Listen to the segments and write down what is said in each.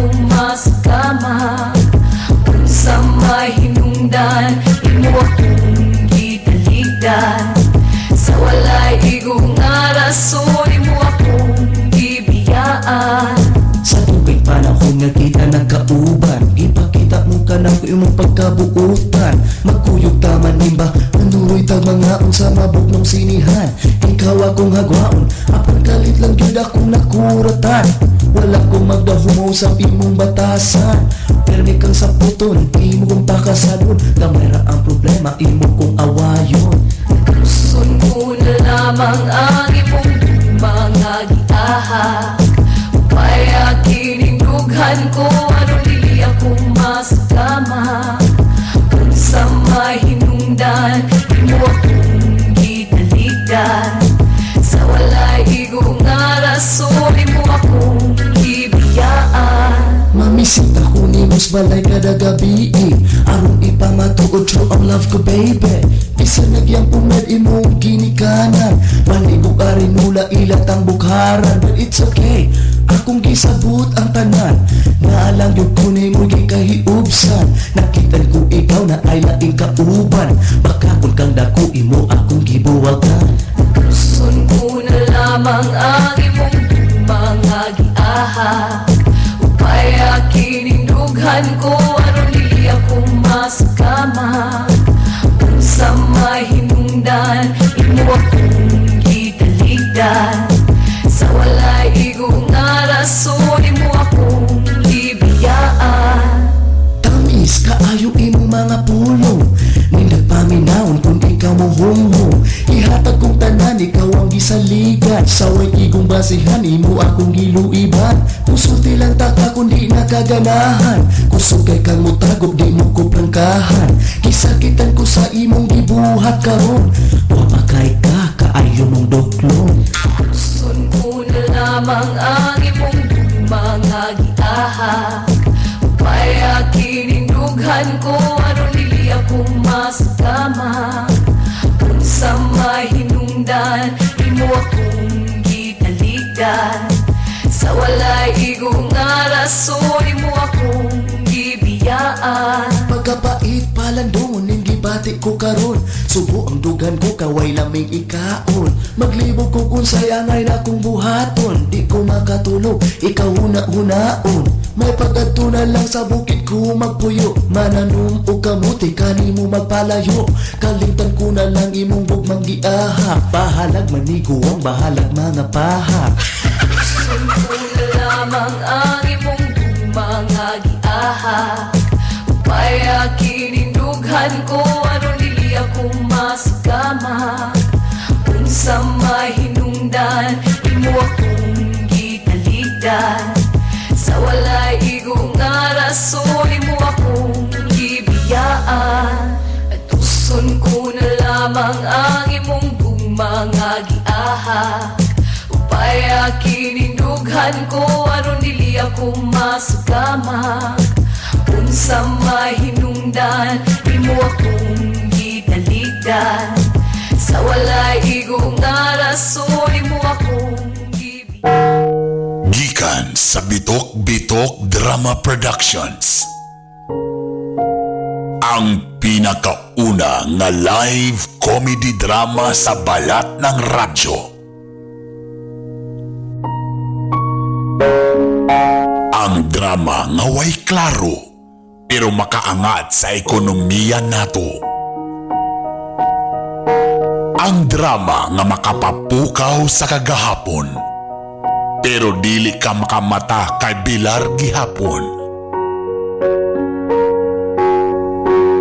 akong masagama. Unsa may hinungdan, imo akong gitaligdan. Sa walay igong nga rason, imo akong gibiyaan. Sa tubig panahon nga kita nagkauban, ipakita mo ka ng imong pagkabuutan. Magkuyog taman nimba, manuroy tag mga unsa mabugnong sinihan. Ikaw akong hagwaon, apan kalit lang gyud akong nakuratan. Wala kong magdahumo sa imong batasan. Permi kang saputon, imo kong pakasadon. Gamay ra ang problema, imo kong awayon. Gusto mo na lamang ang imong mga giahak. Upaya kinindughan ko, ano dili akong masagama. Unsa may hinungdan, imo akong gitaligdan. Sa walay igong nga rason, imo akong gibiyaan. Mamisit ako ni Mus balay kada gabi, aron ipamatuod true ang love ko baby. Bisan nagyang pumed imong ginikanan, manigog arin mula ilat ang bukharan. But it's okay, akong gisabot ang tanan. Naalang yung kunay mo gikahiubsan. Nakitan ko ikaw na ay laing kauban. Baka kung kang dako imo akong gibuwagan. Gusto ko na lamang ang imong mga giahak. Upaya kinindughan ko, aron dili akong masagama. Unsa may hinungdan, imo akong gitaligdan. Sa walay igong nga rason, imo akong gibiyaan. Tamis kaayo imong mga pulong, ning nagpaminawon kung ikaw mo humhum. Ihatag kong tanan, ikaw ang gisaligan. Sa way igong basihan, imo akong giluiban. Kusulti lang taka kundi nakaganahan. Kusugay kang mutagop, di mo ko prangkahan. Kisakitan ko sa imong gibuhat karon. Wapakay ka, kaayo mong doklong. Gusto ko na lamang ang imong mga giahak. Upaya kinindughan ko, aron dili akong masagama. Unsa may hinungdan, imo akong gitaligdan. Sa walay igong nga rason, imo akong gibiyaan. Pagkapait palandungon ning gibati ko karon. Subo ang dugan ko kaway laming ikaon. Maglibog ko kung sayangay na kong buhaton. Di ko makatulog, ikaw huna-hunaon. May pagkadto na lang sa bukid ko magpuyo. Mananum o kamuti kanimo magpalayo. Kalimtan ko na lang imong bugmang giahak. Bahalag manigo ang bahalag mga pahak. Gusto ko na lamang ang imong mga giahak. Upaya kinindughan ko, aron dili akong masagama. Unsa may hinungdan, imo akong gitaligdan. Sa walay igong nga rason, imo akong gibiyaan. At uson ko na lamang ang imong mga giahak. Upaya kinindughan ko, aron dili akong masagama. Unsa may hinungdan, imo akong gitaligdan. Sa walay igong nga rason, imo akong gibiyaan. Gikan sa Bitok-Bitok Drama Productions. Ang pinakauna nga live comedy drama sa balat ng radyo. Ang drama nga way klaro pero makaangat sa ekonomiya nato. Ang drama nga makapapukaw sa kagahapon pero dili ka makamata kay bilar gihapon.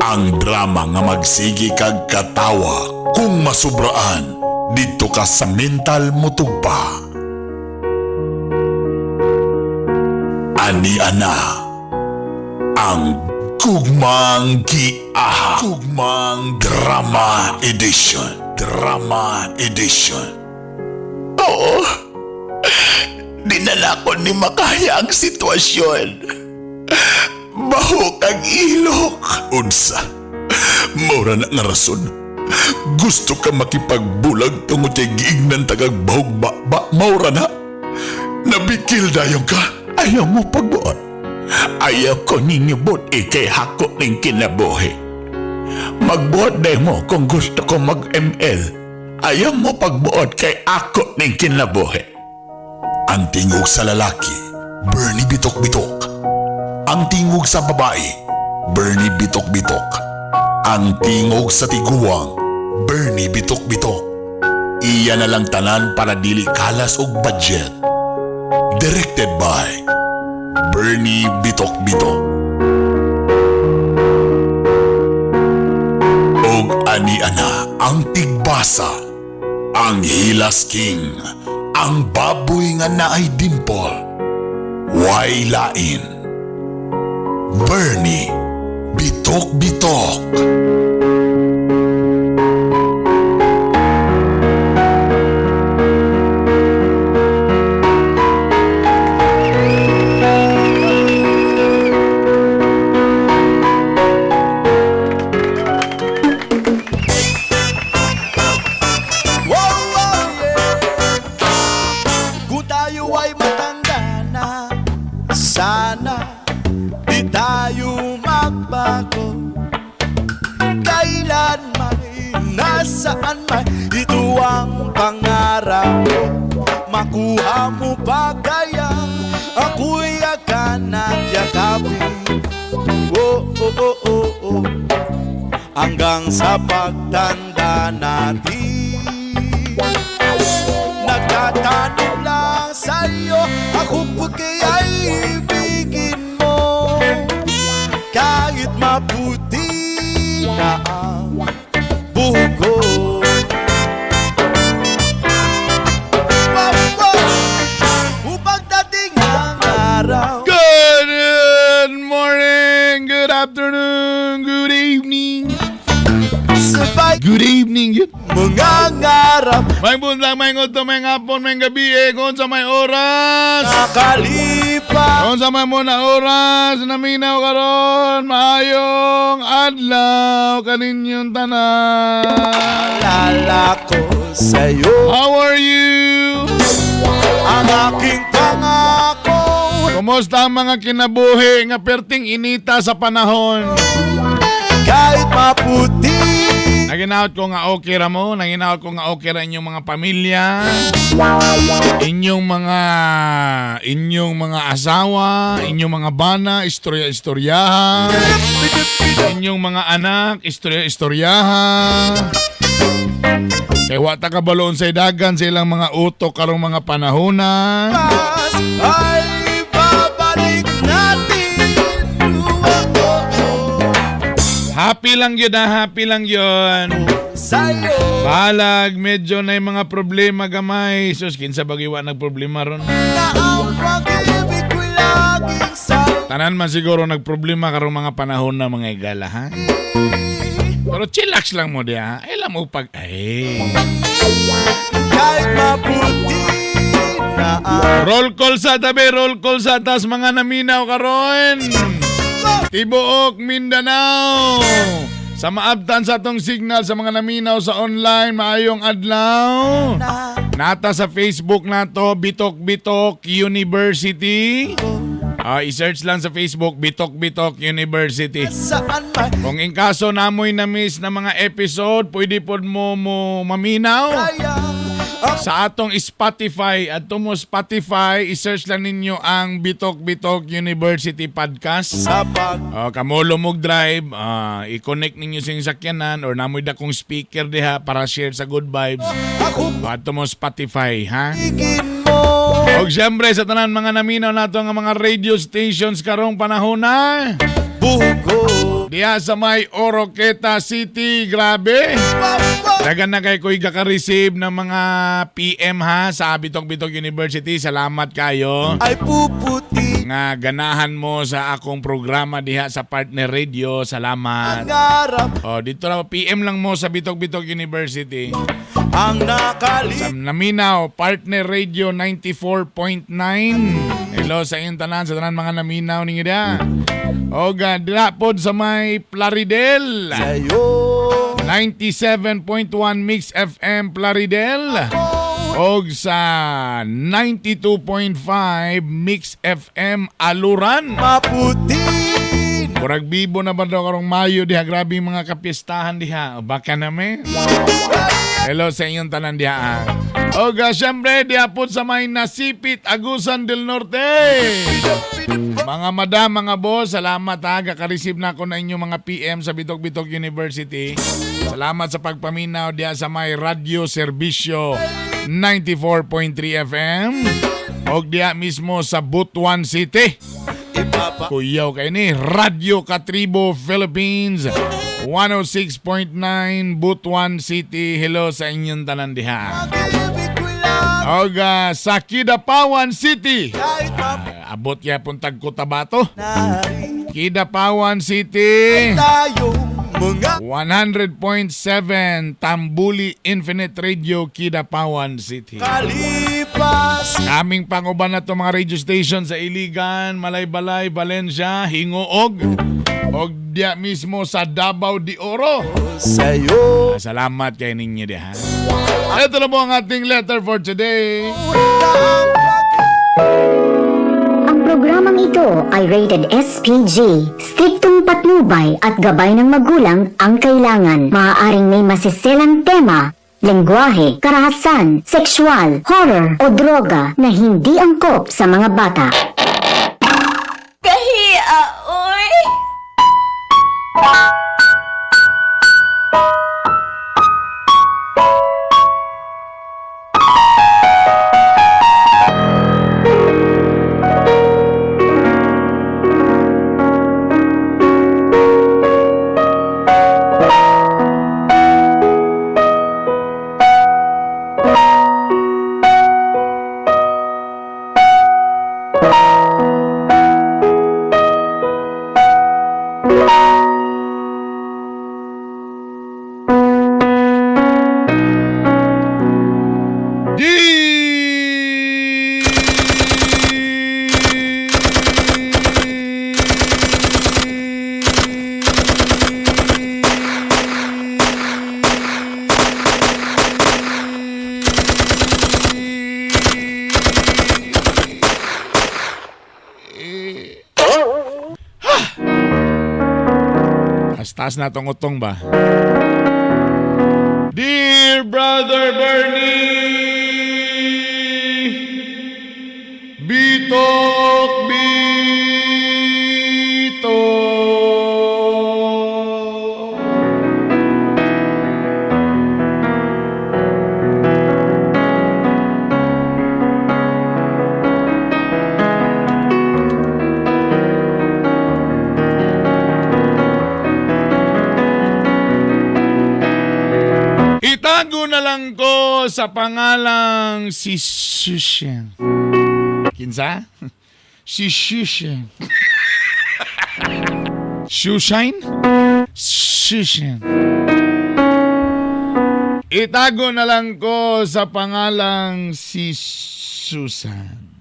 Ang drama nga magsigi kag katawa kung masubraan dito ka sa mental mutugba. Ani ana ang Gugmang Giahak. Gugmang Drama Edition. Drama Edition. Oo, dinala ko ni makaya ang sitwasyon. Baho kang ilok. Unsa, maura na nga rason. Gusto ka makipagbulag tungod kay giingnan tagag bahog ba maura na. Nabikil dayong ka. Ayaw mo pagbuot. Ayaw ko ninyo buti kay hako ning kinabuhi. Magbuot day mo kung gusto ko mag-ML. Ayaw mo pagbuot kay ako ning kinabuhi. Ang tingog sa lalaki, Bernie Bitok-Bitok. Ang tingog sa babae, Bernie Bitok-Bitok. Ang tingog sa tiguang, Bernie Bitok-Bitok. Iya na lang tanan para dili kalas og budget. Directed by Bernie Bitok-Bitok. Og ani ana ang tigbasa, ang Hilas King, ang baboy nga naay dimple. Why lain? Bernie Bitok-Bitok. Kung tayo ay matanda na, sana di tayo magbago. Kailanman, nasaan man, ito ang pangarap ko. Makuha mo ba kaya ako'y akan nagyakapin? Oh, oh, oh, oh, oh. Hanggang sa pagtanda natin, nagtatanong lang sa'yo, ako po kaya'y ibigin mo. Kahit maputi na ang buhok ko. Upang dating ang araw. Good morning, good afternoon, good evening. Sabay Good evening. mga ngarap May buntag, may ngudto, may ngapon, may gabi, kung sa may oras. nakalipas. Kung sa may muna oras, naminaw karon, maayong adlaw kaninyong tanan. Alala ko sa'yo How are you? ang aking pangako. Kumusta ang mga kinabuhi nga perting inita sa panahon? Kahit maputi, Naginaot ko nga okay ra mo, naginaot ko nga okay ra inyong mga pamilya, inyong mga asawa, inyong mga bana, istorya-istoryahan, inyong mga anak, istorya-istoryahan. Kay wata ka balon sa dagan sa ilang mga utok karong mga panahona. pas ay babalik natin. Happy lang yun happy lang yun. Sa'yo Balag, medyo na yung mga problema gamay. Sus, kinsa bagiwa nagproblema ron. na ang pag-ibig ko'y laging sa'yo. Tanan man siguro nagproblema karong mga panahon na mga igala, ha? Pero chillax lang mo diya. Alam mo pag... Ay. Kahit maputi na ang Roll call sa tabi, roll call sa taas mga naminaw karon. Tibuok, Mindanao. Sa maabtan sa tong signal sa mga naminaw sa online, maayong adlaw. Nata sa Facebook nato, Bitok-Bitok University. I-search lang sa Facebook, Bitok-Bitok University. saan man Kung in kaso namoy na-miss na mga episode, pwede po mo maminaw kayang sa atong Spotify. At mo Spotify, i-search lang ninyo ang Bitok-Bitok University Podcast. sa pag Kamulo mog drive, i-connect ninyo sa inyong sakyanan or namoy da kong speaker diha para share sa good vibes. ako At mo Spotify, ha? pigin mo. O siyempre sa tanan mga naminaw nato nga mga radio stations karong panahon na. Buhok ko Diya sa may Oroqueta City, grabe. Dagan na kay ko'y ka-receive ng mga PM ha sa Bitok-Bitok University. Salamat kayo. ay puputi Nga ganahan mo sa akong programa diha sa Partner Radio. Salamat. ngarap O dito na PM lang mo sa Bitok-Bitok University. ang Sa nakalipas. Naminaw, Partner Radio 94.9. Hello sa inyong tanan, sa tanan mga naminaw ninyo diha. O dira pod sa may Plaridel. Sa'yo 97.1 Mix FM Plaridel. og sa 92.5 Mix FM Aluran. Maputin. Murag bibo na ba daw karong Mayo diha, grabe yung mga kapistahan diha. O baka namin. Hello sa inyong tanan diha. Og syempre diapot sa may Nasipit, Agusan del Norte. Mga madam, mga boss, salamat ha. Kaka-receive na ako na inyong mga PM sa Bitok-Bitok University. Salamat sa pagpaminaw diha sa may Radio Serbisyo 94.3 FM. Og diha mismo sa Butuan City. Kuyaw kayo ni Radio Katribo Philippines 106.9 Butuan City. Hello sa inyong tanan diha. Og sa Kidapawan City, abot ya puntag Cotabato. Kidapawan City, Tayong mga 100.7 Tambuli Infinite Radio, Kidapawan City. kalipas. Kaming panguban na to mga radio station sa Iligan, Malaybalay, Valencia, Hingoog, og diya mismo sa Davao de Oro. Sa'yo. Salamat kay ninyo diha. Ito na po ang ating letter for today. Ang programang ito ay rated SPG. Striktong patnubay at gabay ng magulang ang kailangan. Maaaring may masiselang tema, lengguwahe, karahasan, sexual, horror o droga na hindi angkop sa mga bata. Kahiya, oy! Taas na tong utong ba? Dear Brother Bernie, Bitok Bito. Itago na lang ko sa pangalang si Shushen. Kinsa? Si Shushen. Shushen? Shushen. Itago na lang ko sa pangalang si Susan.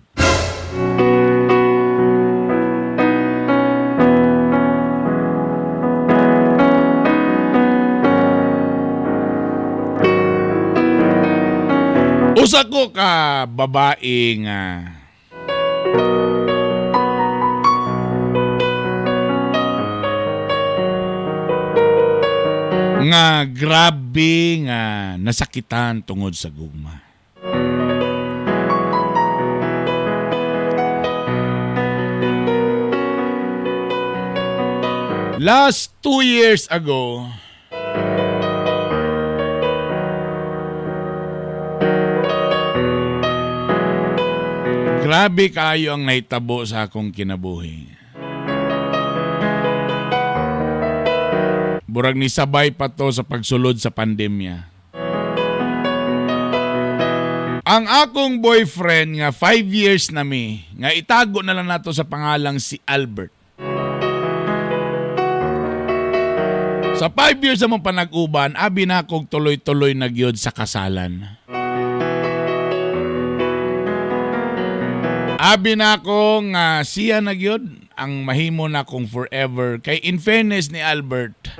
Usa ko ka babae nga grabe nga nasakitan tungod sa gugma. Last 2 years ago, grabe kayo ang naitabo sa akong kinabuhi. Burag ni sabay pa to sa pagsulod sa pandemya. Ang akong boyfriend nga 5 years na nga itago na lang nato sa pangalang si Albert. Sa 5 years namang panag-uban, abi na akong tuloy-tuloy na gyud sa kasalan. Abi na akong siya na gyud ang mahimo na kong forever. Kay in fairness ni Albert,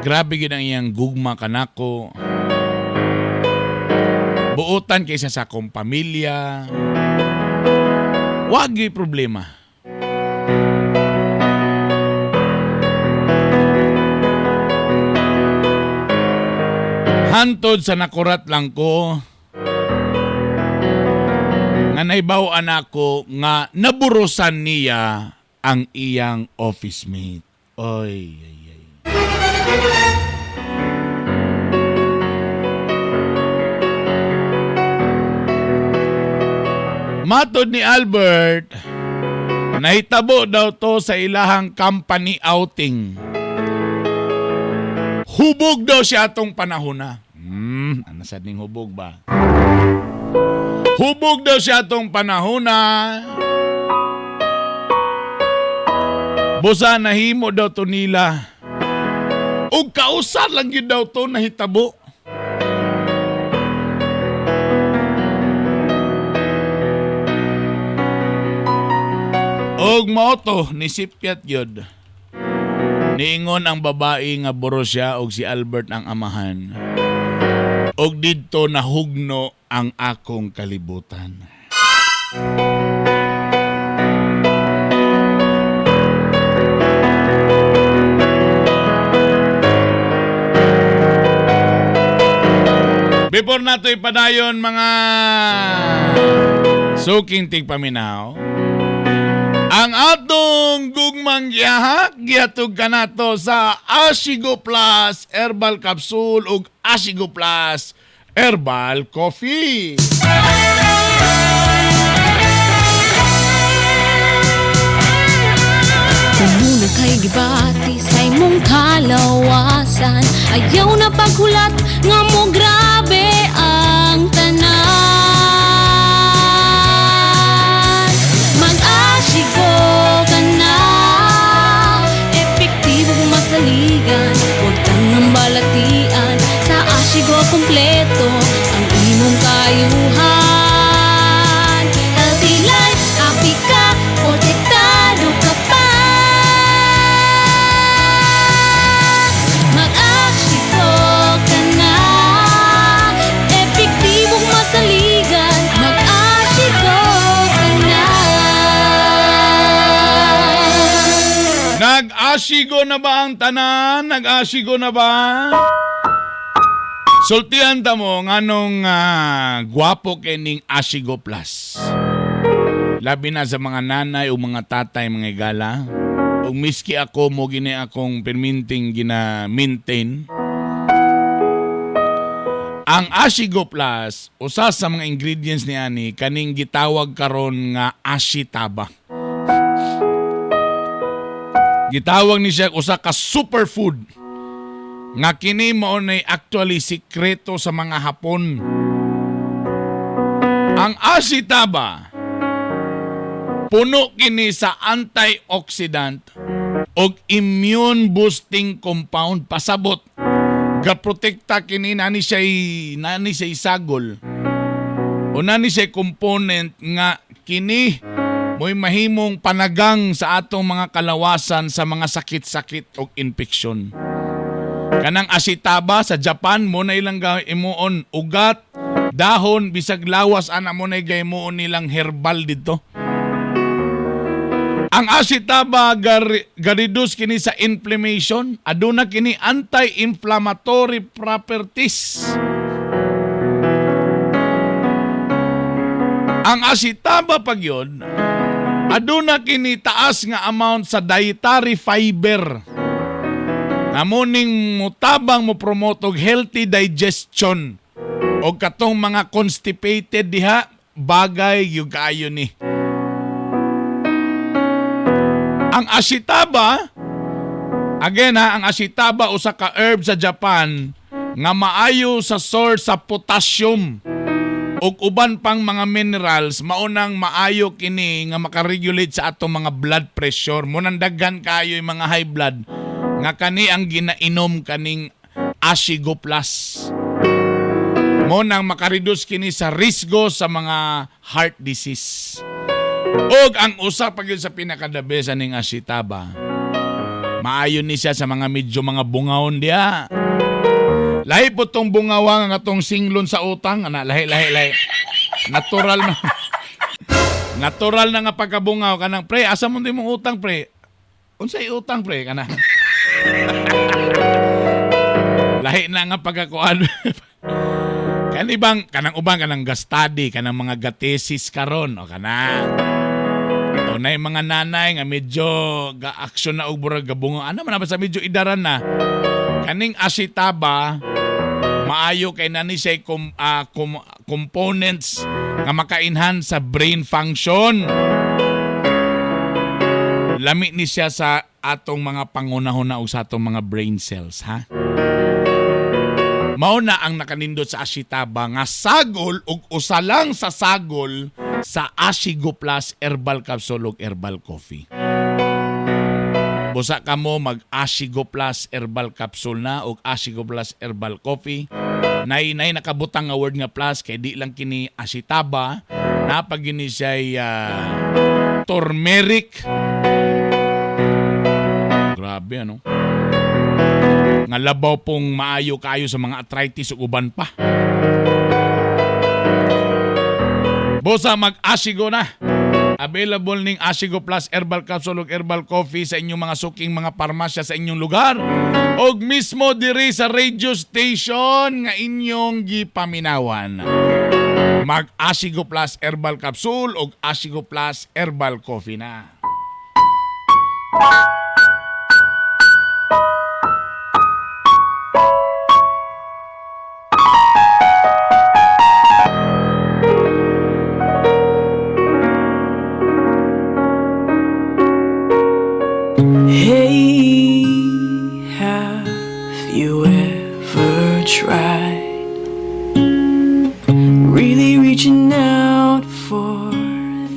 grabe gyud ang iyang gugma kanako. buutan kaysa sa akong pamilya. Wag gyud problema. Hantod sa nakurat lang ko nga naibawaan ako nga naburusan niya ang iyang office mate. Oy, ay, ay. Matod ni Albert, nahitabo daw to sa ilahang company outing. Hubog daw siya atong panahon na. Ano sad ning hubog ba? Hubog daw siya atong panahon na. Busa nahimo daw to nila. Ug kausar lang yun daw to nahitabo. Og mao to ni Sipyat yun. Niingon ang babae nga Borussia og si Albert ang amahan. Og didto nahugno ang akong kalibutan. Before nato ipadayon mga suking tigpaminaw, ang atong gugmang gihahak gihatog kanato sa Ashigo Plus Herbal Capsule ug Ashigo Plus Herbal Coffee. Kung muna kay gibati sa imong kalawasan, ayaw na paghulat nga mo grabe ang tanan. Mag-ashigo ka na, epektibo kung masaligan, huwag kang nambalatian. Sa ashigo kompleto ang imong kayuhan. Healthy life, happy ka, protektado ka pa. Mag-ashigo ka na, epektibong masaligan. Mag-ashigo ka na. Nag-ashigo na ba ang tanan? Nag-ashigo na ba? Sultihan ta mo nganong gwapo kining Ashigo Plus. Labi na sa mga nanay o mga tatay mga igala. O miski ako mo gini akong perminting gina-maintain. Ang Ashigo Plus, usa sa mga ingredients ni ani kaning gitawag karon nga ashitaba. Gitawag ni siya usa ka superfood nga kini mao nay actually sikreto sa mga Hapon. Ang ashitaba puno kini sa antioxidant og immune boosting compound pasabot. Gaprotekta kini nani siya sagol. O nani siya component nga kini mo'y mahimong panagang sa atong mga kalawasan sa mga sakit-sakit o infeksyon. Kanang ashitaba sa Japan mo na ilang imuon ugat, dahon, bisag lawas ana mo na imuon nilang herbal dito. Ang ashitaba garidus kini sa inflammation, aduna kini anti-inflammatory properties. Ang ashitaba pag yun, aduna kini taas nga amount sa dietary fiber. Nga muning mutabang mo promote og healthy digestion o katong mga constipated diha bagay yung kaayo ni. Ang ashitaba, again ang ashitaba usa ka herb sa Japan nga maayo sa source sa potassium ug uban pang mga minerals, maunang maayo kini nga makaregulate sa atong mga blood pressure. Munang daghan kayo yung mga high blood nga kani ang ginainom kaning Ashigo Plus. Munang makareduce kini sa risgo sa mga heart disease. Ug ang usa pa gyud sa pinakadabesa ning ashitaba, maayo ni siya sa mga medyo mga bungaon diha. Lahi po tong bungawa nga tong singlon sa utang. Ana, lahi. Natural na. Natural na nga pagkabungaw kanang pre, asa mo din mong utang pre? Unsay utang pre kana? Lahi na nga pagkakuan. Kanang ubang kanang gastadi kanang mga gatesis karon o kana. O na mga nanay nga medyo ga-action na og burag gabungaw. Ano man ba sa medyo idaran na? Kaning asitaba maayo kay nani siya components nga maka-enhance sa brain function. Lami ni siya sa atong mga pangunahon o sa atong mga brain cells, ha? Mao na ang nakanindot sa asitaba nga sagol ug usa lang sa sagol sa Ashigo Plus Herbal Capsule ug Herbal Coffee. Busa ka mo mag-Ashigo Plus Herbal Capsule na o Ashigo Plus Herbal Coffee. Nay nakabutang nga word nga plus kay di lang kini asitaba. Napag gini siya'y turmeric. Grabe ano. Nga labaw pong maayo kayo sa mga arthritis ug uban pa. Busa mag-Ashigo na. Available ning Ashigo Plus Herbal Capsule ug Herbal Coffee sa inyong mga suking mga parmasya sa inyong lugar og mismo diri sa radio station nga inyong gipaminawan. Mag-Ashigo Plus Herbal Capsule ug Ashigo Plus Herbal Coffee na. Hey, have you ever tried really reaching out for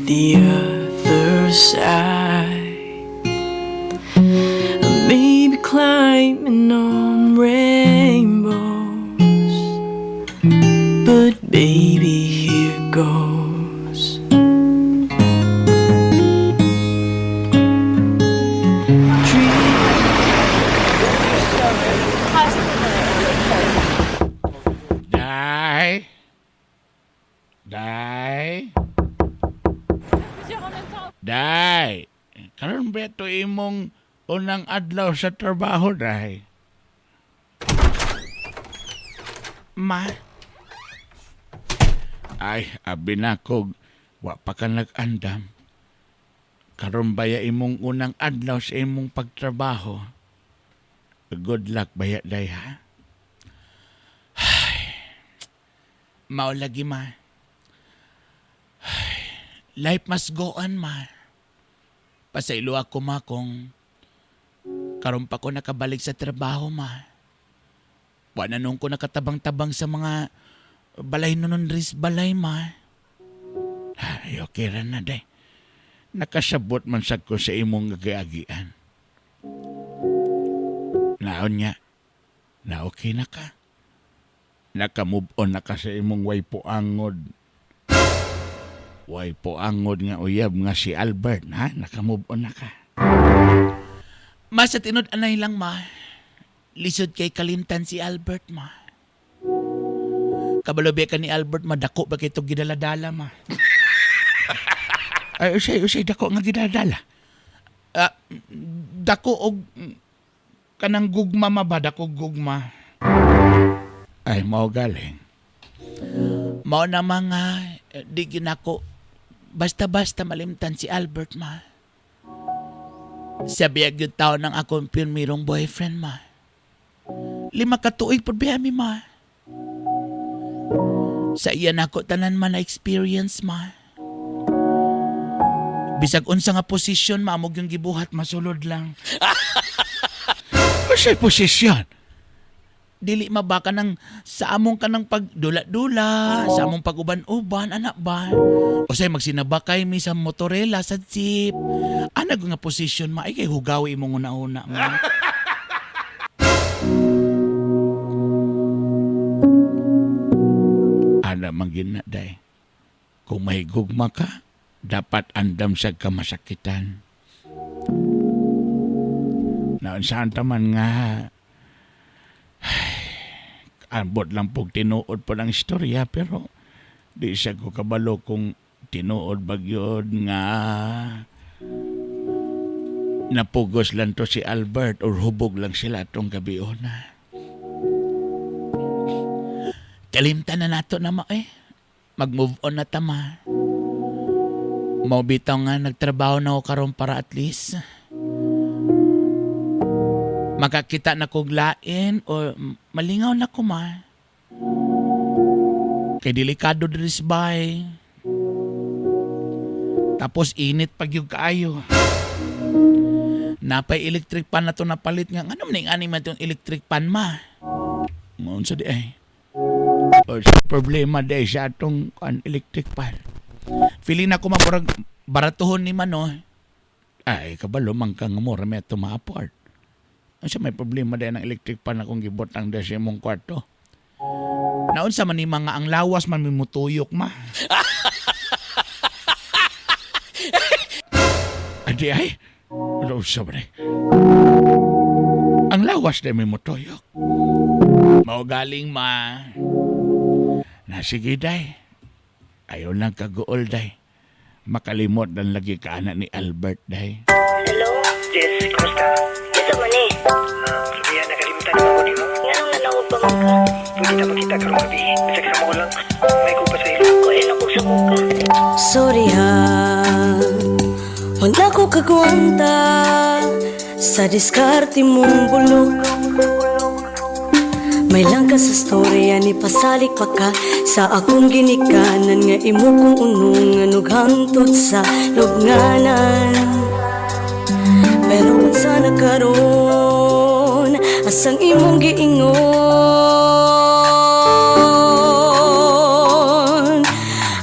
the other side? Maybe climbing on rainbows, but baby, here goes. Day, karon ba ito imong unang adlaw sa trabaho, day? Ma? Ay, abi na ko, wa pa ka nag-andam. Karon baya imong unang adlaw sa imong pagtrabaho. Good luck baya, day, ha? Ay, mao lagi, ma. Ay, life must go on, ma. Pasaylo ako, ma, kung karon pa ko nakabalik sa trabaho, ma. Wala nung ko nakatabang-tabang sa mga balay nun ris balay, ma. Ay, okay ra na, day. Nakasabot man sad ko sa imong gagagian. Naon niya, na okay na ka. Naka-move on na ka sa imong way po angod. Way po angod nga uyab nga si Albert, ha? Naka-move on na ka. Ma, sa tinod anay lang, ma. Lisod kay kalimtan si Albert, ma. Kabalobi ka ni Albert, madako ba kito gidaladala, ma? Ay, usay, dako nga gidaladala. Dako og kanang gugma, ma ba? Dako gugma. Ay, mao galing. Mao na mga di ginako basta-basta malimtan si Albert, ma. Sabiyag yung tao ng akong pirmirong boyfriend, ma. 5 katuig por biyami, ma. Sa iyan ako tanan man na experience, ma. Bisag unsa nga posisyon, ma, amog yung gibuhat, masulod lang. Unsay posisyon? Dili mabaka ng sa among kanang pagdula-dula, sa among pag-uban-uban, anak ba? O say magsinabakay mi sa motorela, sa jeep. Ana nga posisyon, ma, ay kay hugawi imong una-una, ma. Ana manggina, day. Kung may gugma ka, dapat andam sa kamasakitan. Naon saan taman nga Ambot lang pog tinuod po ng istorya pero di siya ko kabalo kung tinuod bagyod nga napugos lang to si Albert or hubog lang sila tong gabi na. Kalimtan na nato na mag-move on na tama. Maubitaw nga nagtrabaho na ako karon para at least makakita na kog lain o malingaw na ko kay delikado diri bay. Tapos init pag yung kaayo. Napay electric pan na to napalit nga. Ano man yung anima itong electric pan Ngayon sa di ay. O problema di siya itong electric pan. Feeling na ko mapurag baratuhon ni Mano. Ay, kabalo man kang mura may ito ma-apart. Siya may problema dahil ng electric pan akong gibot ang desya mong kwarto. Naunsa man ni mga ang lawas man mimutuyok Adi ay, ano sa ba ang lawas na mimutuyok. Mao galing na sige day. Ayaw lang kaguol day. Makalimot dan lagi ka anak ni Albert day. Hello? Jess, kumusta? Ito man Sabihan, nakalimutan naman ko di mo. Nga nang nanawag pa man ka. Pwede na magkita karong gabi. Masaksa mo ko lang. May kupa sa ilo. Kuya na ko sa muka. Sorry wala ko kagwanta sa diskarte mong bulok. May lang ka sa storya ni pasalik pa ka sa akong ginikanan nga imo kong unong hantod sa lubnganan. Pero kung sana karon asang imong giingon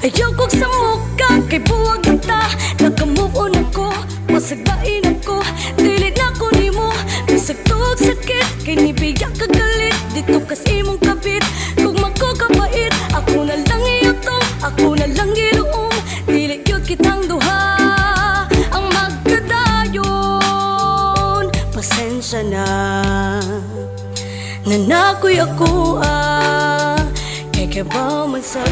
ayaw kong sa muka kay buwag kita. Naka-move on ako, masagain ako, dilit na ko ni mo. Masagtog sakit, kay nibiyak kagalit. Dito kas imong kapit, kung magkakapait. Ako na lang iyotong, ako na lang iluom. Dilit yun kitang duha, ang magkadayon. Pasensya na, nanakoy ako kay kabaw man sa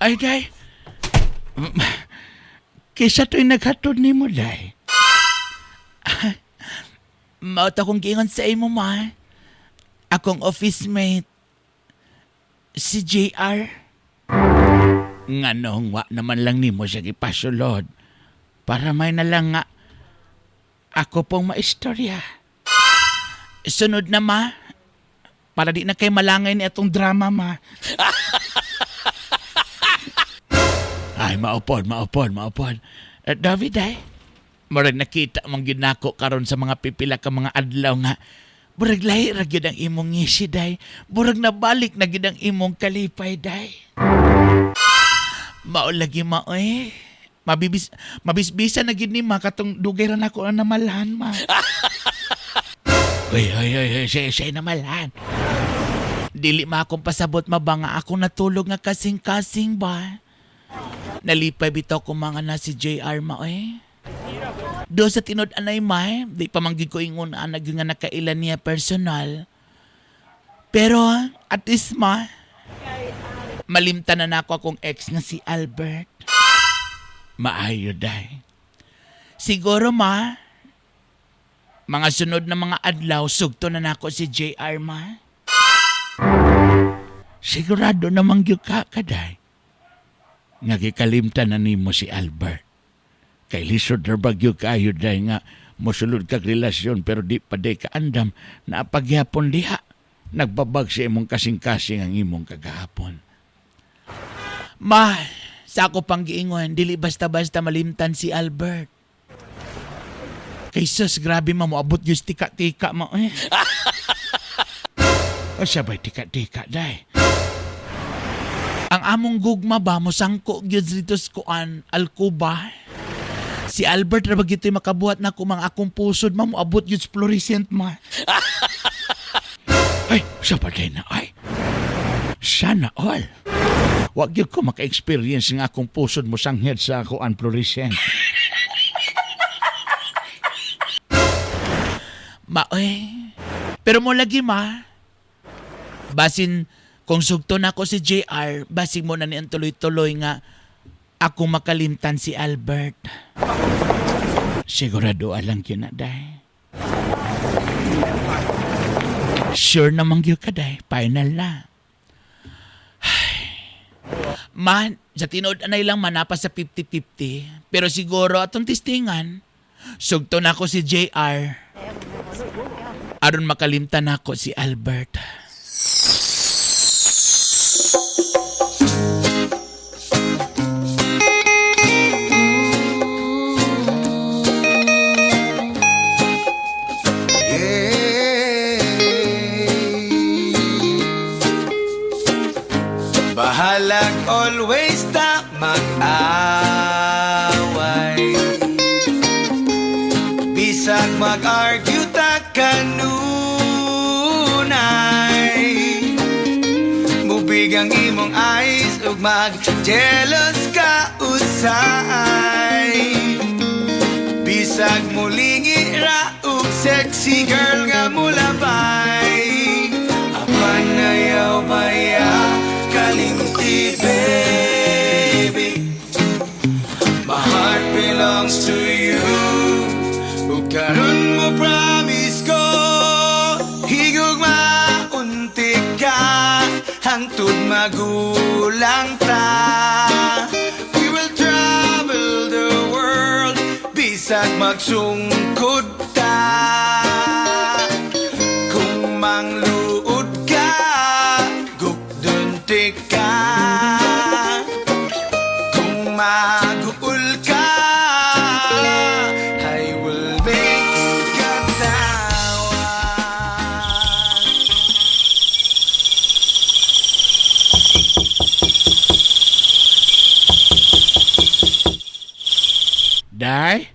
Ay, day. Kisa to'y naghatod ni mo, day. Maot akong giingon sa imo, akong office mate, si JR. Nga nung wa naman lang ni mo siya gipasulod. Para may na lang nga ako pong maistorya. Sunod na, para di na kayo malangay ni atong drama, Ay, maupod. David, murag nakita mong ginako karon sa mga pipila ka mga adlaw nga. Murag lahi ra gyud ang imong ngisi, day. Murag nabalik na gyud ang imong kalipay, day. Mao lagi mabisbisa na gyud ni katong dugay ra nako na namalhan, Uy, siya namalhan. Dili akong pasabot mabanga ako natulog nga kasing-kasing ba? Nalipay bitaw ko mga na si JR Do sa tinod anay di pa manggid ko ingon anag nga nakailan niya personal. Pero at least malimtan na ako akong ex nga si Albert. Maayo day. Siguro mga sunod na mga adlaw sugto na nako si JR Sigurado namang gyud ka kaday. Nga gikalimtan na nimo si Albert. Kay lisod na bagyo kayo day nga mosulod kag relasyon pero di pa day kaandam na paghapon diha. Nagbabag sa imong kasing-kasing ang imong kagahapon. Sa ako pang giingon, dili basta-basta malimtan si Albert. Kay sus, grabe moabot yung tika-tika O siya ba'y tika-tika day? Ang among gugma mo sangko gyud dito sa alkuba. Si Albert ra bagito makabuhat na ko mga akong pusod moabot gyud fluorescent Ay, siya pa day na Sana all. Wag gyud ko maka-experience nga akong pusod mo sanghid sa fluorescent. Ay, pero mo lagi ma. Basin, kung sugto na ako si JR, basin mo na niyan tuloy-tuloy nga ako makalimtan si Albert. Sigurado alang yun na, day. Sure namang yun ka, day. Final na. Man, sa tinood anay lang manapa sa 50-50. Pero siguro atong tistingan, sugto na ako si JR. Aron makalimtan ako si Albert. Bahalag always ta mag-away, bisag mag-argue ta kanunay. Mubig ang imong eyes ug mag-jealous ka usay. Bisag mulingi ra ug sexy girl nga mulabay. Apan ayaw baya kalimti, baby. My heart belongs to you. Ug karon mo promise ko, higugma unti ka, hangtod magulang ta. We will travel the world, bisag magsungkod ta. Kung mangluod ka, gugdunti ka. Kung maguul ka, I will make you katawa. Day?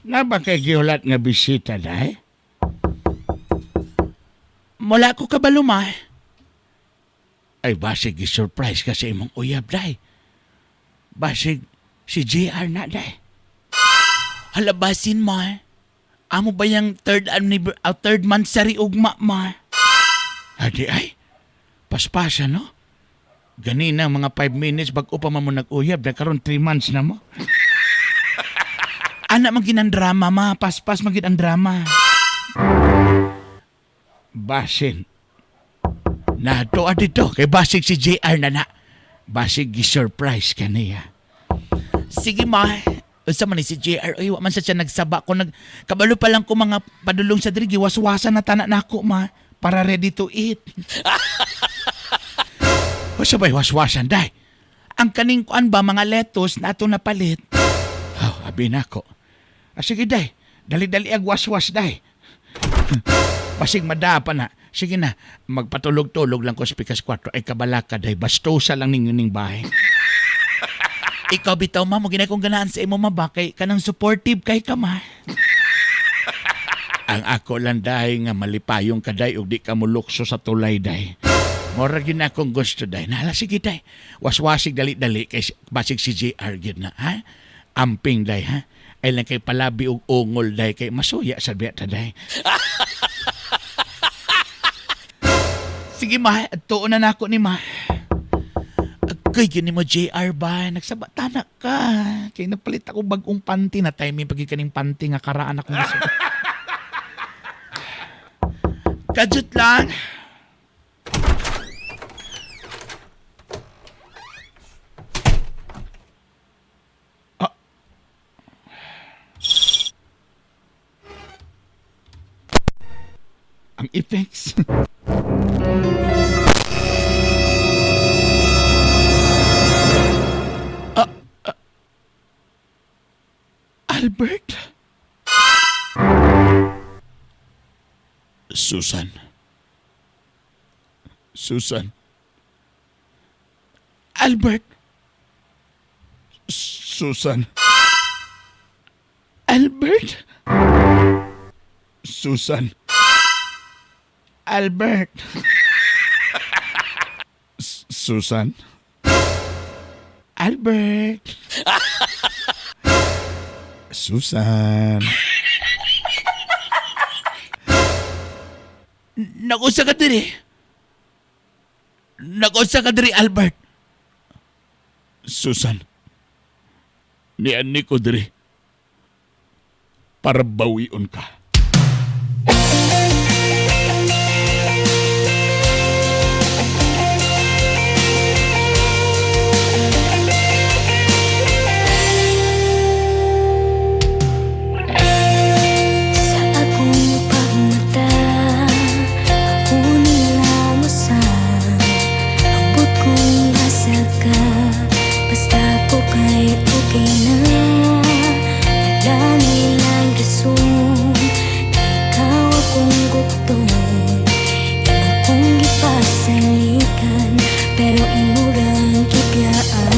Na ba kay giulat nga bisita, day? Mula ko kabalo ma. Ay, basig i-surprise ka sa imong uyab, day. Basig si JR na, day. Halabasin ma. Amo ba yung third month sa riugma ma? Adi ay, paspasa, no? Ganina, mga 5 minutes bago pa mo nag-uyab, na karon 3 months na mo. Anak magin ang drama ma. Paspas magin ang drama. Basin. Nato adito, kay basig si JR na na. Basig gi-surprise ka niya. Sige ma. Unsa man ni si JR? Uy, wa man sa siya nagsaba ko. Kabalo pa lang ko mga padulong sa diri. Giwas-wasan na tanak nako ma. Para ready to eat. O sabay waswasan, day. Ang kaning kuan ba mga lettuce na ato napalit? Oh, abi na ko. Sige, day. Dali-dali ag waswas, day. Basig madapa na. Sige na, magpatulog-tulog lang ko sa pikas 4 ay kabalaka, day. Bastosa lang ninyo ning bahay. Ikaw bitaw ma, mo ginay kong ganaan sa imo mabakay kanang supportive kay ka ma. Ang ako lang, day, nga malipayong ka, day, ug di ka mulukso sa tulay, day. Mora gina akong gusto, day. Nala, sige, day. Waswasig dali-dali kay basig si JR gid na, ha? Amping, day, ha? Ay lang kay palabi ug ungol, day, kay masuya sa biyata, day. Sige ma, tuon na nako ni ma. Agkay gini mo JR ba? Nagsabatanak ka. Kay napalit ako bagong panty na time yung pagkikaning panty nga karaan akong gusto. Kajut lang. Ang effects. Albert? Susan. Susan. Albert? Susan. Albert? Susan. Albert? Susan. Albert? Susan. Nakusa ka diri. Nakusa ka diri, Albert. Susan, niani ko diri para bawion ka. Sa akong pagmata, ako nilang usan. Ambot kong asa ka, basta ko kay okay na. Wala nilang rason, ikaw akong gugton. Imo kong gipasalikan, pero imurang kipyaan.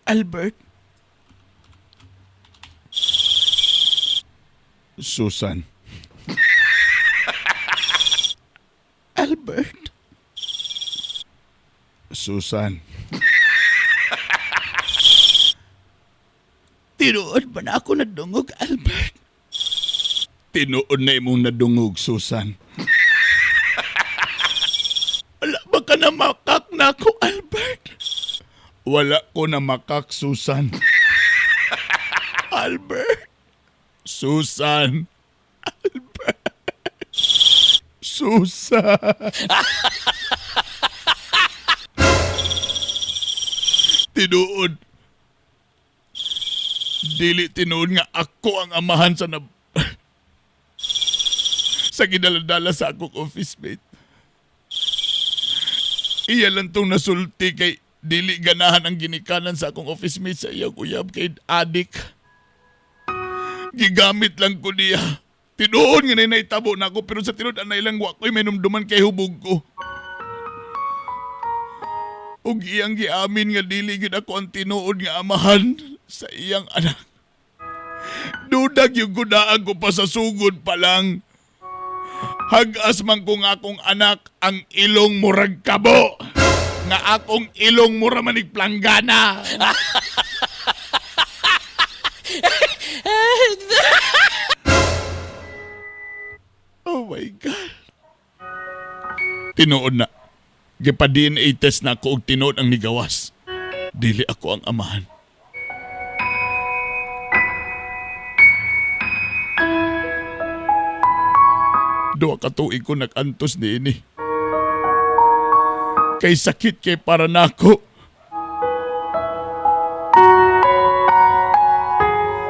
Albert? Susan. Albert? Susan. Tinuod ba na ako nadungog, Albert? Tinuod na imong nadungog, Susan. Wala ba ka na makak na ako, Albert? Wala ko na makak, Susan. Albert. Susan. Albert. Susan. Tinuod. Dili tinuod nga ako ang amahan sa sa gidaladala sa akong office mate. Iya lang tong nasulti kay dili ganahan ang ginikanan sa akong office mate sa iyang uyab kay adik. Gigamit lang ko niya. Tinuod nga na itabo na ako pero sa tinuod anay lang wa ko'y minumduman kay hubog ko. Ug iyang giamin nga dili gid ako ang tinuod nga amahan sa iyang anak. Dudag yung gudaan ko pa sa sugod pa lang. Hagas man kung akong anak ang ilong murag kabo. Nga akong ilong mura manig planggana. Oh my God. Tinuod na. Gipa-DNA test na ako og tinuod ang nigawas. Dili ako ang amahan. Duwa ka tuig ko nag-antos niini. Kay sakit kay para nako.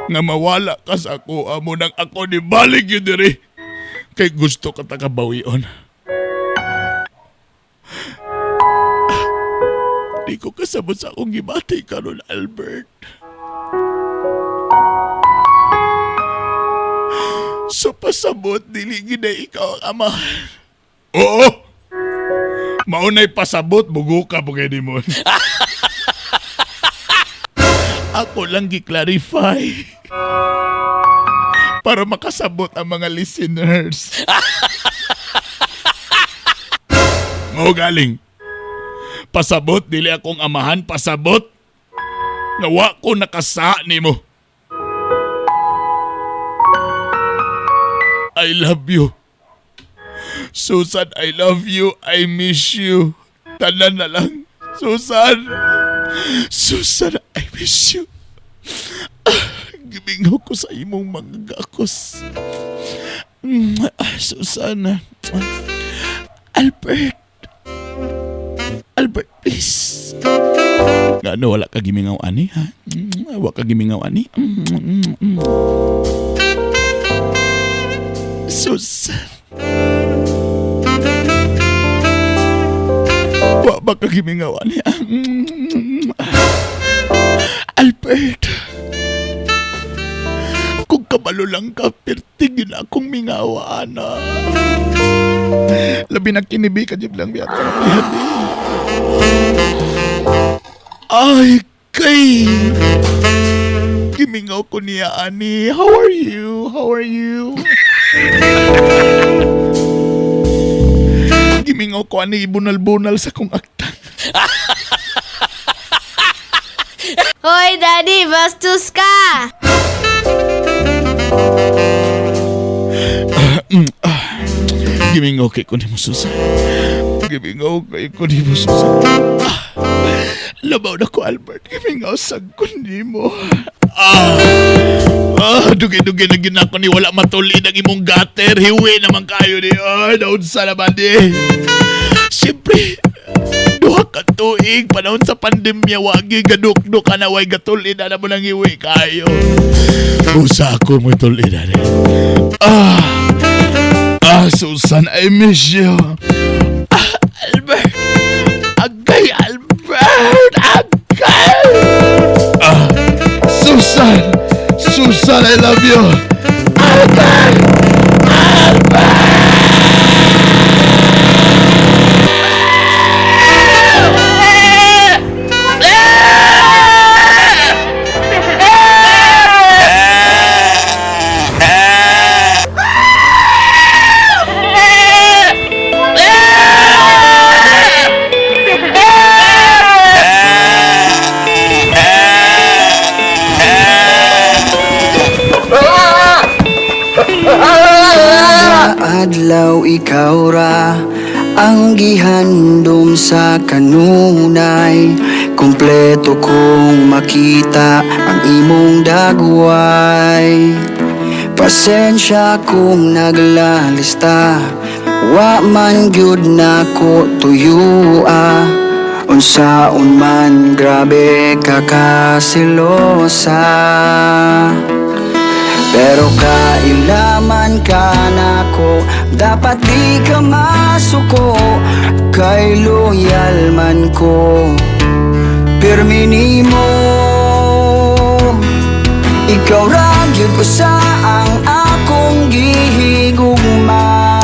Nga mawala ka sa ako, amo nang ako ni balik yun diri. Kay gusto ka tagabawion. Di ko kasabot sa akong gibati karon, Albert. So pasabot, dili gina ikaw ang amahan. Oo! Maunay pasabot, bugo ka po kayo mo. Ako lang gi-clarify. Para makasabot ang mga listeners. Mao galing. Pasabot, dili akong amahan, pasabot. Nawa ko nakasa ni mo. I love you. Susan, I love you. I miss you. Tanan na lang. Susan. Susan, I miss you. Gimingaw ko sa imong mga gakos. Susan. Albert. Albert, please. Nga wala ka gimingaw ani, ha? Wala ka gimingaw ani. Susan. Wa ba ka gimingaw ani? Albert. Kung kabalo lang ka, pertigin akong mingawa, ana. Labi na kinibi ka jib lang biyat ka. Ay, kay. Gimingaw ko niya, ani. How are you? How are you? Gimingaw ko ani ibunal-bunal sa kong aktang. Hoy, Daddy, bastos ka! Giving okay ko ni mo, Susan. Giving okay ko ni mo, Susan. Labaw na ko, Albert. Giving ausag ko ni mo. Dugi-dugi na ginako ni wala matuli ng imong gater. Hiwi naman kayo ni. Daon sa naman ni. Siyempre, duha ka tuig. Panahon sa pandemya, wagi gaduk-duk ka na way gatuli na naman ang hiwi kayo. Usa ako mo tuli na rin. Susan, I miss you. Albert. Agay, Albert. Agay. Susan. Susan, I love you. Albert. Adlaw ikaw ra ang gihandom sa kanunay, kompleto kong makita ang imong dagway. Pasensya kung naglalista, wa man gyud nako tuyua. Unsaon man grabe ka kasilosa, pero kailaman ka nako, dapat di ka masuko. Kay loyal man ko, pirmi nimo. Ikaw ra gyud usa ang akong gihigugma.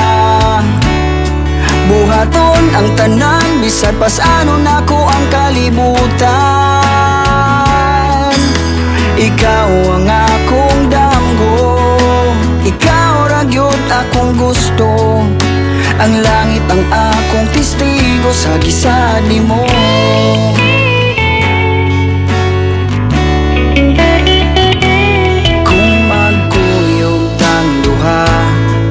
Buhaton ang tanan, bisan pasano nako ang kalibutan. Ikaw ang akong damgo, ikaw ra gyud akong gusto. Ang langit ang akong testigo sa gisad nimo. Kung magkuyog tang duha,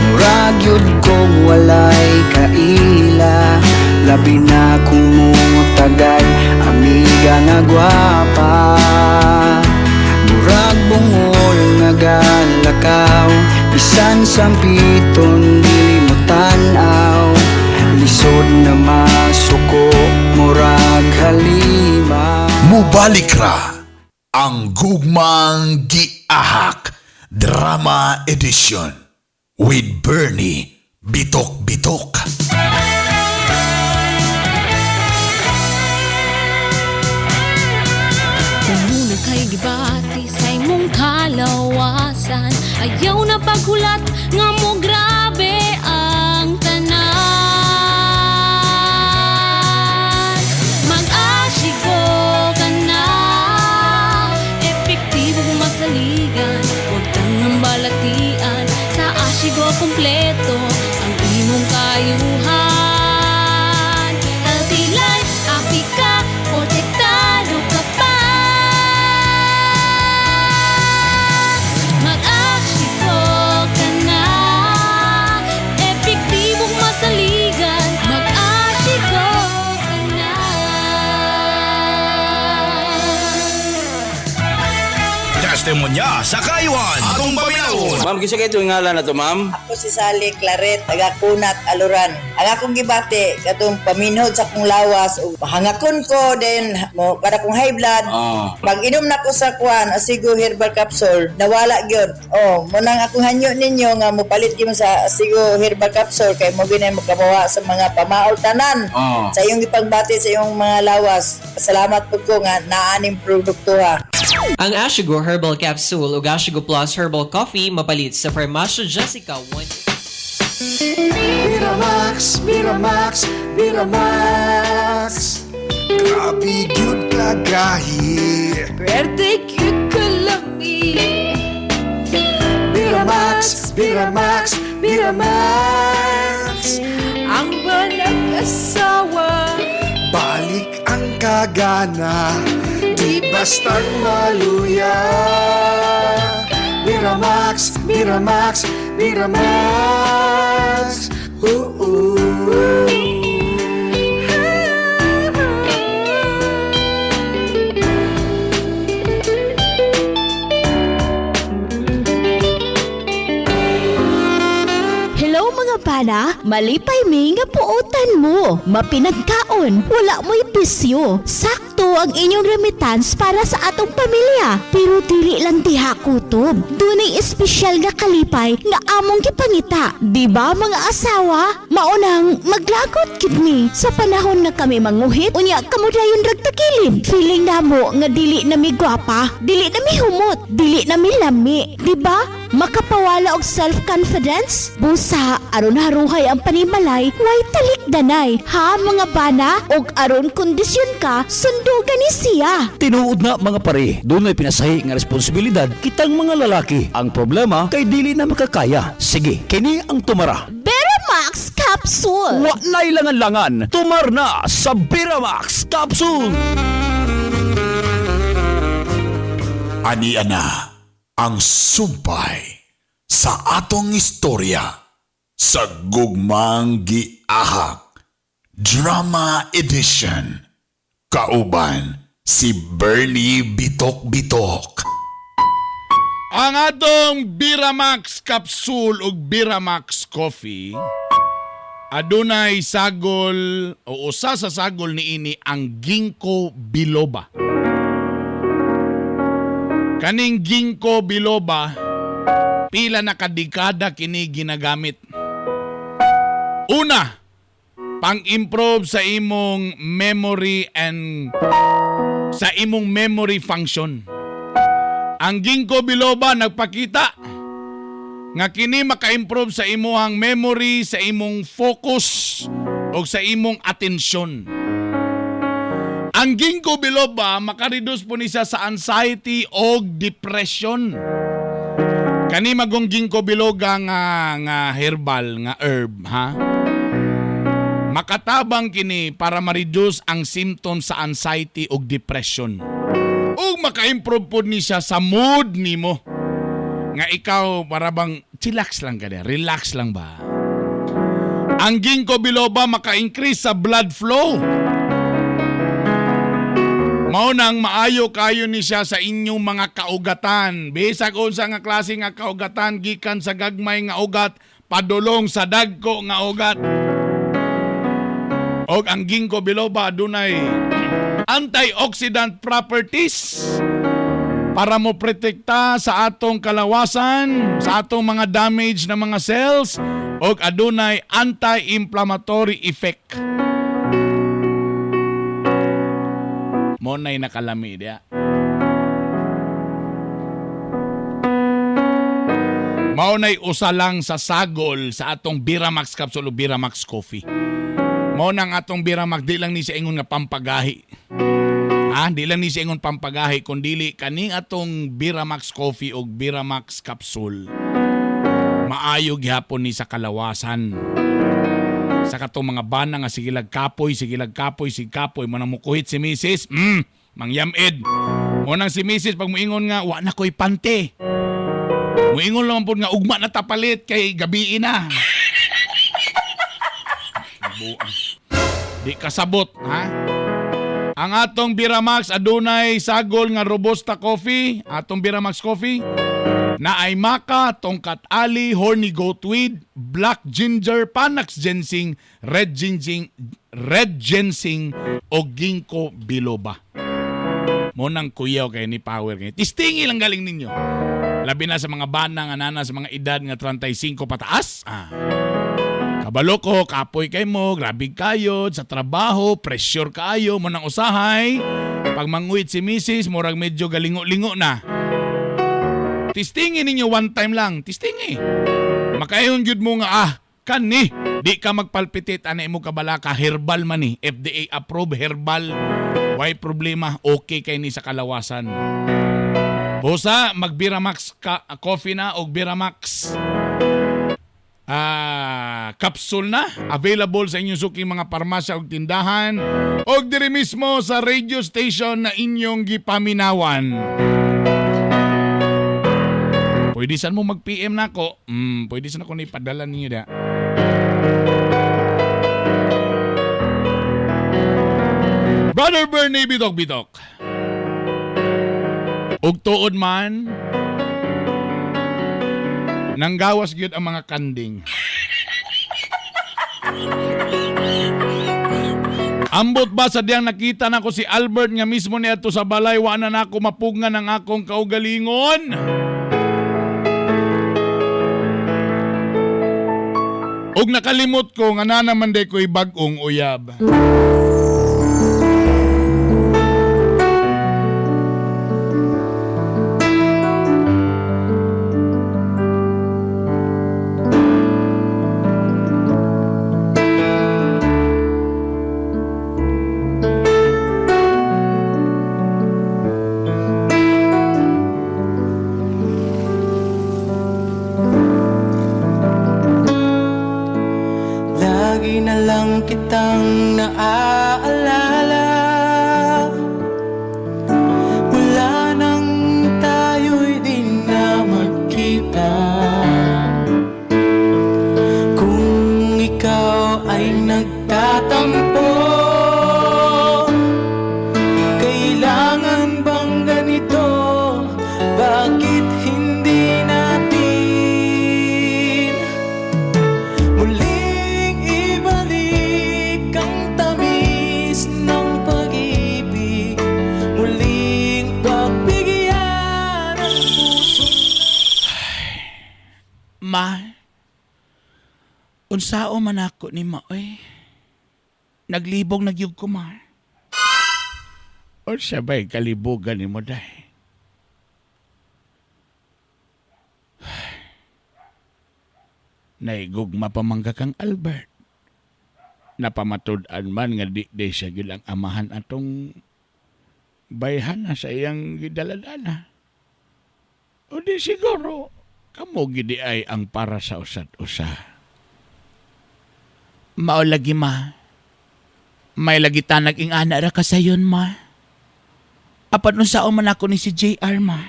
murag gyud kong walay kaila. Labi na kung mutagay, amiga nga gwapa. Murag bungol nga galakaw, bisan sampiton dili mo tan-aw. Lisod na masuko, murag halima. Mubalik ra ang Gugmang Giahak Drama Edition with Bernie Bitok-Bitok. Muna kay gibati sa imong kalawasan, ayaw na paghulat nga mo grabe ang tanan. Mag-asigo ka na, epektibong masaligan, huwag kang ambalatian. Sa asigo kompleto ang imong kayuhan. Healthy life, happy ka, protektado ka pa. Mag-asigo ka na, epektibong masaligan. Mag-asigo ka na. Testimonya sa kayuan atong paminawon. Ma'am, kisa kayo itong ngalan na to, ma'am? Ako si Sally Claret, taga Kunat, Aluran. Ang akong gibati, katong paminhod sa kong lawas, ug hangakon ko, then mo para kong high blood. Pag inom na ko sa kuan, Asigo Herbal Capsule, nawala gyud. Mo nang akong hanyo ninyo nga mo palit gyud sa Asigo Herbal Capsule kay mo ginay makabawa sa mga pamaol tanan. Sa iyong ipagbati sa iyong mga lawas. Salamat po ko nga naaning produkto ha. Ang Ashigo Herbal Capsule ug Ashigo Plus Herbal Coffee mapalit sa Farmacia Jessica 1. Miramax, Miramax, Miramax. Grabe gyud kagahi. Birthday cute ka lami. Miramax, Miramax, Miramax. Ang banag asawa, Balik ang kagana. di bastang maluya. Miramax, Miramax, Miramax. Hello mga bana, malipay mi nga puotan mo. Mapinagkaon, wala mo'y bisyo. Sakto ang inyong remittance para sa atong pamilya. Pero dili lang diha kutob. Dunay espesyal nga kalipay nga among gipangita. Di ba mga asawa? Maunang maglagot gid mi. Sa panahon na kami manguhit, unya kamo dayon ragtakilid. Feeling namo nga dili na mi gwapa, dili na mi humot, dili na mi lami. Di ba? Makapawala og self-confidence? Busa, aron haruhay ang panimalay, way talikdanay. Ha mga bana? Og aron kondisyon ka, sundugan ni siya. Tinuod na mga pare, doon ay pinasahi nga responsibilidad kitang mga lalaki. Ang problema kay dili na makakaya. Sige, kini ang tumara. Beramax Capsule! Wa na ilangan-langan, tumar na sa Biramax Capsule! Ani ana ang sumpay sa atong istorya sa gugmang giahak Drama Edition. Kauban si Bernie Bitok-Bitok. Ang atong Biramax Capsule ug Biramax Coffee adunay sagol o usa sa sagol niini ang ginkgo biloba. Kaning ginkgo biloba, pila na kadekada kini ginagamit. Una, pang-improve sa imong memory and sa imong memory function. Ang ginkgo biloba nagpakita nga kini maka-improve sa imong memory, sa imong focus o sa imong atensyon. Ang ginkgo biloba makareduce po ni siya sa anxiety o depression. Kani magong ginkgo biloga nga herbal nga herb ha. Makatabang kini para ma-reduce ang symptoms sa anxiety o depression. O maka-improve po ni siya sa mood nimo. Nga ikaw para bang chillax lang ka na, relax lang ba. Ang ginkgo biloba maka-increase sa blood flow. Maunang maayo kayo ni siya sa inyong mga kaugatan. Bisag unsa nga klase nga kaugatan gikan sa gagmay nga ugat padulong sa dagko nga ugat. Og ang ginkgo biloba adunay antioxidant properties para mo protekta sa atong kalawasan, sa atong mga damage na mga cells og adunay anti-inflammatory effect. Monay nakalami dia. Maunay usa lang sa sagol sa atong Biramax Capsule o Biramax Coffee. Mao nang atong Biramax di lang ni siya ingon nga pampagahi. Di lang ni siya ingon pampagahi kundili kaning atong Biramax Coffee o Biramax Capsule. Maayo gihapon ni sa kalawasan. Sa katong mga bana nga sigilag kapoy, si kapoy, mo nang mukuhit si Mrs. Mangyamid. Mo nang si Mrs. pag muingon nga, wa na ko'y pante. Muingon lang po nga, ugma na tapalit kay gabi na. Di kasabot, ha? Ang atong Biramax adunay sagol nga robusta coffee, atong Biramax coffee, na ay maca, tongkat ali, horny goatweed, black ginger, panax ginseng, red ginseng o ginkgo biloba. Mo nang kuyaw kay ni Power kay. Tistingi lang galing ninyo. Labi na sa mga bana nga nana sa mga edad nga 35 pataas. Kabalo ko, kapoy kay mo, grabe kayo sa trabaho, pressure kaayo mo nang usahay. Pag manguwit si Mrs. murag medyo galingo-lingo na. Tistingi ninyo one time lang. Tistingi. Makayon jud mo nga kani. Di ka magpalpitit ana imo kabala ka herbal man ni. FDA approved herbal. Why problema? Okay kay ni sa kalawasan. Busa mag Biramax coffee na o Biramax capsule na available sa inyong suking mga parmasya ug tindahan o diri mismo sa radio station na inyong gipaminawan. Pwede saan mo mag-PM na ako? Pwede saan ako ipadala ninyo da. Brother Bernie Bitok-Bitok. Ug tuod man, nanggawas gyud ang mga kanding. Ambot ba sa diyang nakita na ko si Albert nga mismo niya to sa balay, wa na nako mapugngan ang akong kaugalingon. Ug nakalimot ko nga na naman day ko'y bag-ong uyab. Lagi na lang kitang naaalala. Wala nang tayo'y di na magkita. Kung ikaw ay nagtatampo, kailangan bang ganito? Bakit hindi natin muling ibalik ang tamis ng pag-ibig, muling pagbigyan ang puso? Ma, unsao man ako ni Maoy. Naglibog nagyug ko, ma. O sabay kalibugan ni mo day. Naigugma pa mangga kang Albert. Napamatud-an man nga di siya gyud ang amahan atong bayhan na sa iyang gidaladana. O di siguro kamo gidi ay ang para sa usat-usa. Mao lagi, ma. May lagi tanag ing ana ra kasayon, ma. Apat unsao man ako ni si JR, ma.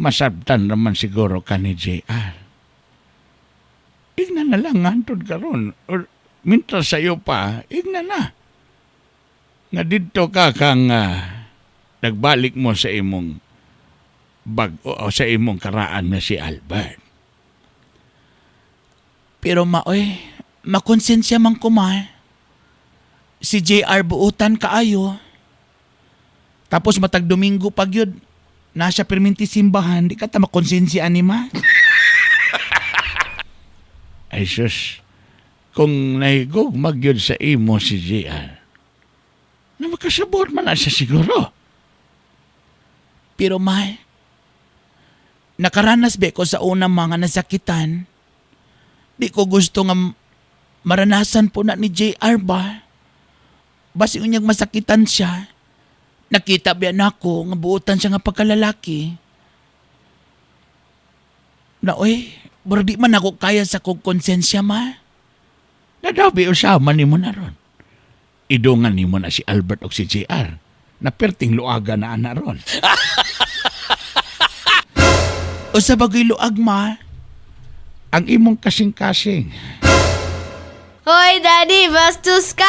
Masabtan naman siguro ka ni JR. Igna na lang antod karon or minta sa'yo pa, igna na. Nga dito ka kang nagbalik mo sa imong o sa imong karaan na si Albert. Pero maoy, makonsensya man ko, ma. Si JR buutan kaayo. Tapos matag Domingo pag yun, nasa perminti simbahan, di ka ta makonsensya ni, ma. Ay sus, kung nahigog magyod sa imo si JR, na makasabot man na siya siguro. Pero ma, nakaranas ba ko sa unang mga nasakitan? Di ko gusto nga maranasan po na ni JR ba? Basi unyag masakitan siya. Nakita ba na ako nga buutan siya nga pagkalalaki? Na oy, pero di man ako kaya sa kong konsensya, ma. Nadabi usama ni mo na ron. Idungan ni mo na si Albert o si JR. Na perting luaga na ana ron. O sa bagay luag, ma. Ang imong kasing-kasing. Hoy, Daddy, bastos ka!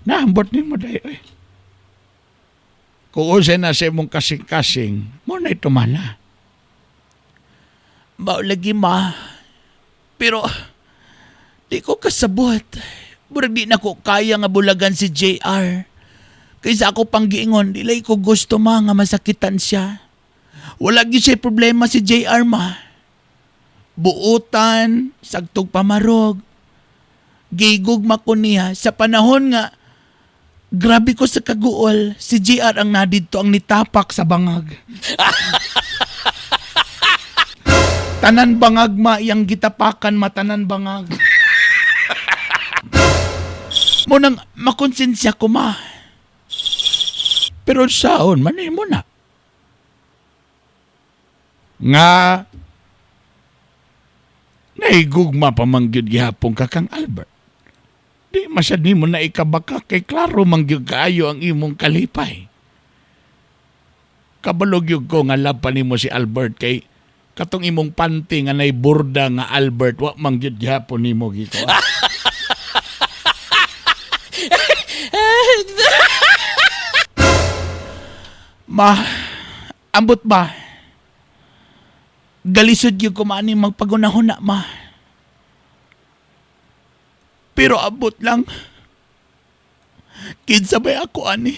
Naambot ni mo dayo eh. Kung usay na sa imong kasing-kasing, mo na ito mana. Mao lagi, ma. Pero, di ko kasabot. Pero di na ko kaya nga bulagan si JR. Kaysa ako panggiingon, di lay ko gusto, ma, nga masakitan siya. Wala gi siya problema si JR, ma. Buutan, sagtog pamarog. Gigugma ko niya sa panahon nga grabe ko sa kaguol, si JR ang nadidto ang nitapak sa bangag. Tanan bangag, ma, iyang gitapakan matanan bangag. Munang makonsensya ko, ma. Pero saon, manay mo na. nga naigugma pa mangyud gihapon ka kang Albert. Di masyad nimo na ikabaka kay klaro mangyud kaayo ang imong kalipay. Kabalog yun ko nga love pa nimo si Albert kay katong imong panty nga nay burda nga Albert wa mangyud gihapon nimo gito. Ma, ambot ba? Galisod yung kumani magpagunahon na, ma. Pero abot lang. Kinsa ba ako, ani?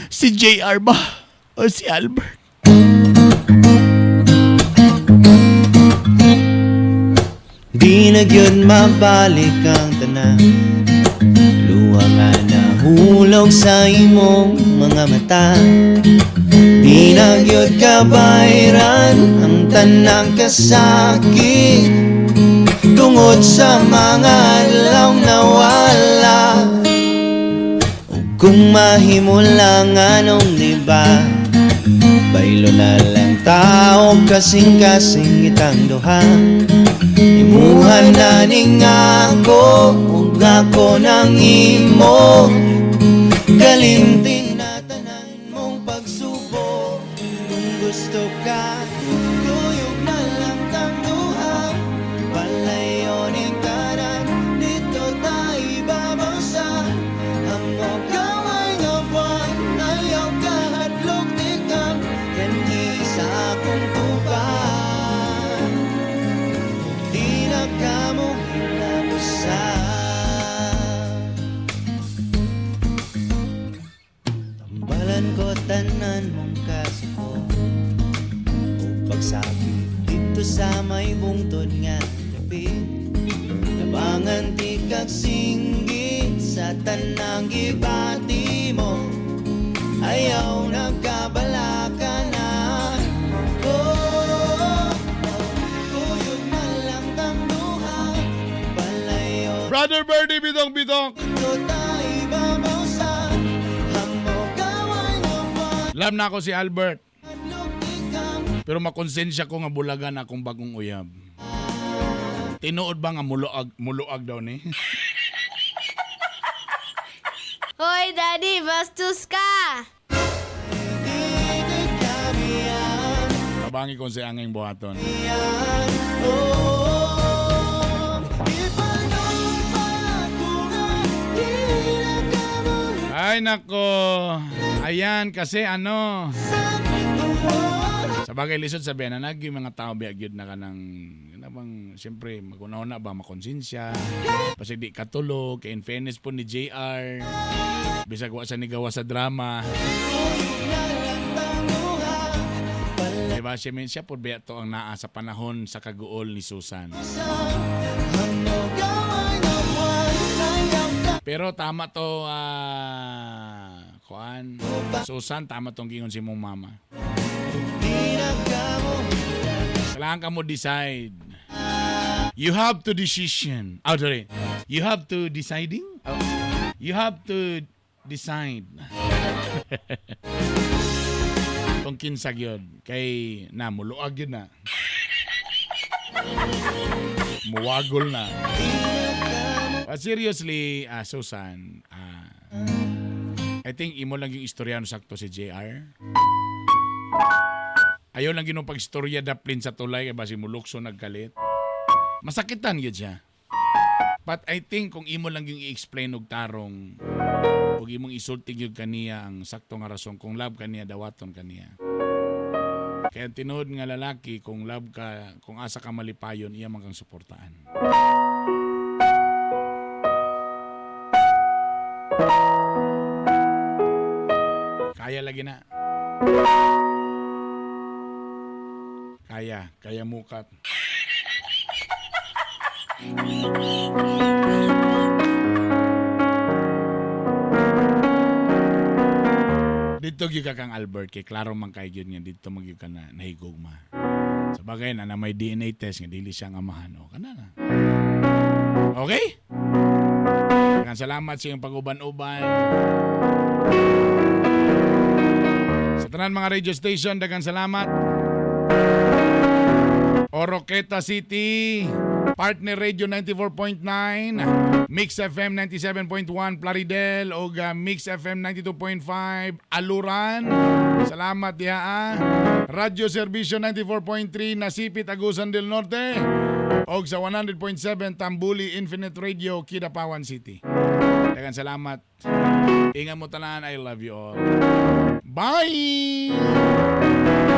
Si JR ba? O si Albert? Di na gyud mabalik ang tanan. Luwa nga nahulog sa imong mga mata. Di na gyud kabayran ang tanang kasakit tungod sa mga adlaw nawala. O kung mahimo lang anong diba, baylo na lang tao kasing-kasing itang duha. Imuhan na ning ako, ug ako nang imo. Kalimtin na tanan mong pagsubok. Kung gusto ka, tuyog na lang tang duha. Palayo ning tanan, dito tayo ibabaw sa amo kaway nga buwan. Ayaw ka hadlok tikang, yan isa akong tuban. Di na ka mo hinabusan. Tambalan ko tanan mong kaso o pagsakit dito sa may bungtod nga gabi. Labangan ti kag singgit sa tanang gibati mo. Ayaw nagkabala ka na. Kuyog na lang tang duha. Palayo Brother Birdie, bitong-bitong. dito tayo ibabaw sa amo kaway nga buwan. Love na ako si Albert. Hadlok tikang, Pero makonsensya ko nga bulagan akong bagong uyab. Tinuod ba nga muluag daw ni? Hoy, Daddy, bastos ka! di kami yan. Tabangi ko si anging buhaton. Ay nako. Ayan kasi ano. Sa bagay lisod sabihan na yung mga tao biyagyod na ka ng bang siyempre magunahon na ba makonsensya pasig di katulog kay in fairness po ni JR bisag wa sa nigawa sa drama diba siya po biya to ang naa sa panahon sa kaguol ni Susan. Pero tama to kuan Susan, tama tong gingon si mong mama. Kailangan ka mo decide. You have to decision. Oh, sorry. You have to deciding? Oh. You have to decide. Kung kinsag yun. Kay na, muluag yun na. Muwagol na. But seriously, Susan, I think imo lang yung istorya no sakto si JR. Ayaw lang ginong pag-istorya daplin sa tulay kaya basi mulukso nagkalit. Masakitan yun siya. But I think kung imo lang yung i-explain og tarong ug imong isulting yun kaniya ang sakto nga rason kung love kaniya dawaton kaniya. Kaya tinuod nga lalaki kung love ka, kung asa ka malipayon iya man kang suportaan. Kaya lagi na. Kaya mukat. Dito gyud ka kang Albert kay klaro man kay gyud nga dito magyud ka na nahigugma. Sa bagay na may DNA test nga dili siya ang amahan o kana na. Okay? Daghang salamat sa iyong pag-uban-uban. Sa tanan mga radio station, daghang salamat. Oroqueta City, Partner Radio 94.9, Mix FM 97.1 Plaridel o Mix FM 92.5 Aluran. Salamat diha. Radio Servicio 94.3 Nasipit, Agusan del Norte o sa 100.7 Tambuli Infinite Radio, Kidapawan City. Dagan salamat. Ingat mo tanan. I love you all. Bye!